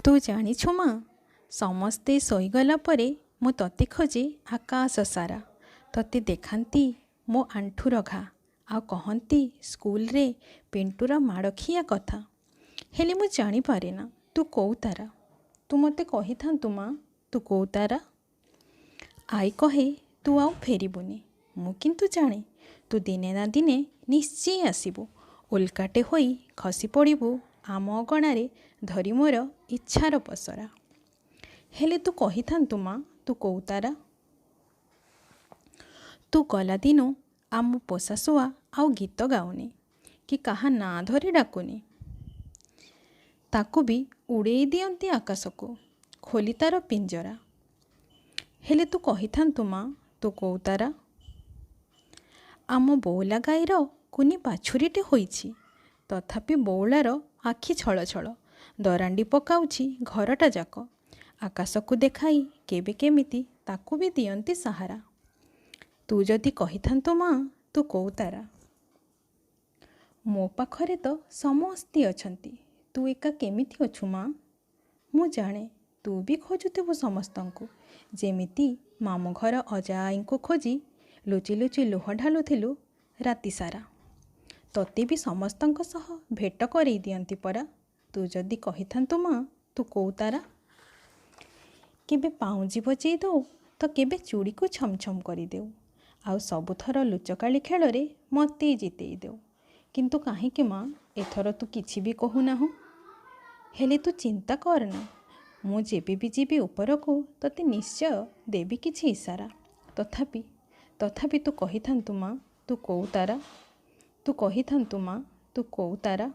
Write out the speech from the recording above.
तू जानिछु माँ, समस्ते शोईगला परे मु तते खोजे आकाश सारा। तते देखांती मो आंठुर घा आ कहती स्कूल रे पिंटूर माड़खिया कथा। हेले मु जानी पारे ना तू कौ तारा। तू मते कही थांतु माँ, तू कौ तारा। आई कहे तू आउ फेरिबुनी। मु किंतु जाने तू दिने ना दिने निश्चय आसीबु। उल्काटे होई खसी पड़िबु आम अगणारे धरी मोर इच्छार पसरा। हेले तू कही थांतु माँ, तू कौ तारा। तू गला दिनु आम पोषाशुआ आउ गीत गाउनी कि काहा ना धरी डाकुनी। ताकू भी उड़ेई दियंती आकाशको खोली तार पिंजरा। हेले तू कही थांतु माँ, तू कौ तारा। आम बौला गाईर कुनी बाछुरीटे होईछि, तथापि बौलार आखि छल छल दरांडी पकाउछि घरटा जाक। आकाशको देखाई केबे केमिति ताकू भी दियंती सहारा। तू जदि कही थांतु माँ, तू कौ तारा। मो पाखरे तो समस्ते अछंती, तू एका केमिति अछु माँ। मु जाने तू भी खोजुथिबु समस्तंकु, जेमिति मामु घर अजा आईंको खोजी लुचि लुचि लुह ढालुथिलु राति सारा। तते भी समस्तंक सह भेट करई दियंती परा। तू जदि कही थांतु माँ, तू कौ तारा। केबे पाउंजी बजेई दऊ तो केबे चूड़ी को छम छम करी देऊ, आउ सबुथर लुचकाली खेଳରେ मते जितेई देऊ। किंतु काहेकि माँ एथर तू किछि भी कहू नाहु। हेले तू चिंता करना, मु जेबे भी जीबी उपरको तते निश्चय देबी किछि इशारा। तथापि तू कही थांतु माँ, तू कौ तारा। तू कही थांतु माँ, तू कौ तारा।